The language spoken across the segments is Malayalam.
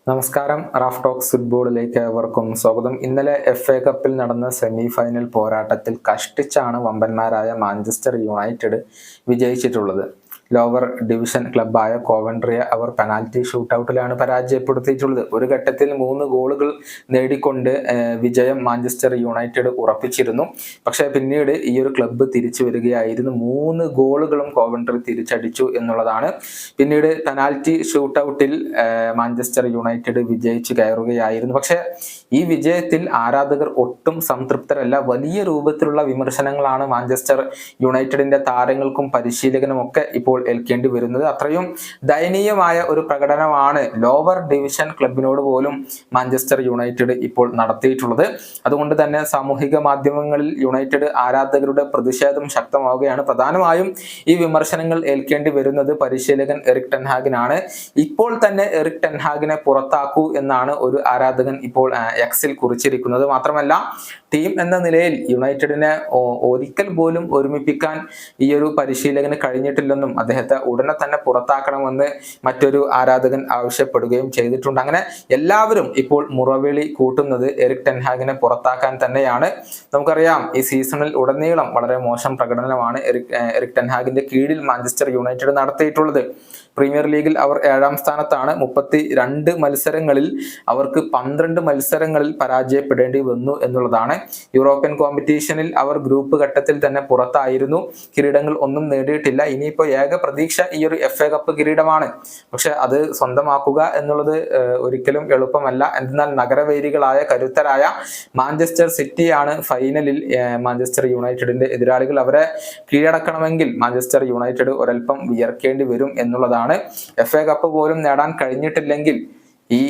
നമസ്കാരം. റാഫ് ടോക്സ് ഫുട്ബോളിലേക്ക് ഏവർക്കും സ്വാഗതം. ഇന്നലെ FA കപ്പിൽ നടന്ന സെമി ഫൈനൽ പോരാട്ടത്തിൽ കഷ്ടിച്ചാണ് വമ്പന്മാരായ മാഞ്ചസ്റ്റർ യുണൈറ്റഡ് വിജയിച്ചിട്ടുള്ളത്. ലോവർ ഡിവിഷൻ ക്ലബ്ബായ കോവൻട്രിയെ അവർ പെനാൽറ്റി ഷൂട്ടൌട്ടിലാണ് പരാജയപ്പെടുത്തിയിട്ടുള്ളത്. ഒരു ഘട്ടത്തിൽ 3 ഗോളുകൾ നേടിക്കൊണ്ട് വിജയം മാഞ്ചസ്റ്റർ യുണൈറ്റഡ് ഉറപ്പിച്ചിരുന്നു. പക്ഷേ പിന്നീട് ഈ ഒരു ക്ലബ്ബ് തിരിച്ചു വരികയായിരുന്നു. 3 ഗോളുകളും കോവൻട്രി തിരിച്ചടിച്ചു എന്നുള്ളതാണ്. പിന്നീട് പെനാൽറ്റി ഷൂട്ടൌട്ടിൽ മാഞ്ചസ്റ്റർ യുണൈറ്റഡ് വിജയിച്ചു കയറുകയായിരുന്നു. പക്ഷേ ഈ വിജയത്തിൽ ആരാധകർ ഒട്ടും സംതൃപ്തരല്ല. വലിയ രൂപത്തിലുള്ള വിമർശനങ്ങളാണ് മാഞ്ചസ്റ്റർ യുണൈറ്റഡിന്റെ താരങ്ങൾക്കും പരിശീലകനും ഒക്കെ ഇപ്പോൾ ഏൽക്കേണ്ടി വരുന്നത്. അത്രയും ദയനീയമായ ഒരു പ്രകടനമാണ് ലോവർ ഡിവിഷൻ ക്ലബിനോട് പോലും മാഞ്ചസ്റ്റർ യുണൈറ്റഡ് ഇപ്പോൾ നടത്തിയിട്ടുള്ളത്. അതുകൊണ്ട് തന്നെ സാമൂഹിക മാധ്യമങ്ങളിൽ യുണൈറ്റഡ് ആരാധകരുടെ പ്രതിഷേധം ശക്തമാവുകയാണ്. പ്രധാനമായും ഈ വിമർശനങ്ങൾ ഏൽക്കേണ്ടി വരുന്നത് പരിശീലകൻ എറിക് ടെൻ ഹാഗിനാണ്. ഇപ്പോൾ തന്നെ എറിക് ടെൻ ഹാഗിനെ പുറത്താക്കൂ എന്നാണ് ഒരു ആരാധകൻ ഇപ്പോൾ എക്സിൽ കുറിച്ചിരിക്കുന്നത്. മാത്രമല്ല ടീം എന്ന നിലയിൽ യുണൈറ്റഡിനെ ഒരിക്കൽ പോലും ഒരുമിപ്പിക്കാൻ ഈ ഒരു പരിശീലകന് കഴിഞ്ഞിട്ടില്ലെന്നും അദ്ദേഹത്തെ ഉടനെ തന്നെ പുറത്താക്കണമെന്ന് മറ്റൊരു ആരാധകൻ ആവശ്യപ്പെടുകയും ചെയ്തിട്ടുണ്ട്. അങ്ങനെ എല്ലാവരും ഇപ്പോൾ മുറവിളി കൂട്ടുന്നത് എറിക് ടെൻ ഹാഗിനെ പുറത്താക്കാൻ തന്നെയാണ്. നമുക്കറിയാം ഈ സീസണിൽ ഉടനീളം വളരെ മോശം പ്രകടനമാണ് എറിക് ടെൻ ഹാഗിന്റെ കീഴിൽ മാഞ്ചസ്റ്റർ യുണൈറ്റഡ് നടത്തിയിട്ടുള്ളത്. പ്രീമിയർ ലീഗിൽ അവർ 7ാം സ്ഥാനത്താണ്. 32 മത്സരങ്ങളിൽ അവർക്ക് 12 മത്സരങ്ങളിൽ പരാജയപ്പെടേണ്ടി വന്നു എന്നുള്ളതാണ്. യൂറോപ്യൻ കോമ്പറ്റീഷനിൽ അവർ ഗ്രൂപ്പ് ഘട്ടത്തിൽ തന്നെ പുറത്തായിരുന്നു. കിരീടങ്ങൾ ഒന്നും നേടിയിട്ടില്ല. ഇനിയിപ്പോൾ ഏക പ്രതീക്ഷ ഈ ഒരു FA കപ്പ് കിരീടമാണ്. പക്ഷെ അത് സ്വന്തമാക്കുക എന്നുള്ളത് ഒരിക്കലും എളുപ്പമല്ല. എന്നാൽ നഗരവൈരികളായ കരുത്തരായ മാഞ്ചസ്റ്റർ സിറ്റിയാണ് ഫൈനലിൽ മാഞ്ചസ്റ്റർ യുണൈറ്റഡിന്റെ എതിരാളികൾ. അവരെ കീഴടക്കണമെങ്കിൽ മാഞ്ചസ്റ്റർ യുണൈറ്റഡ് ഒരൽപ്പം വിയർക്കേണ്ടി വരും എന്നുള്ളതാണ്. FA കപ്പ് പോലും നേടാൻ കഴിഞ്ഞിട്ടില്ലെങ്കിൽ ഈ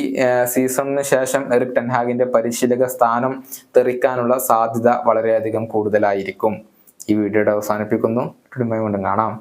സീസണിന് ശേഷം എറിക് ടെൻ ഹാഗിന്റെ പരിശീലക സ്ഥാനം തെറിക്കാനുള്ള സാധ്യത വളരെയധികം കൂടുതലായിരിക്കും. ഈ വീഡിയോയുടെ അവസാനിപ്പിക്കുന്നു. വീണ്ടും കാണാം.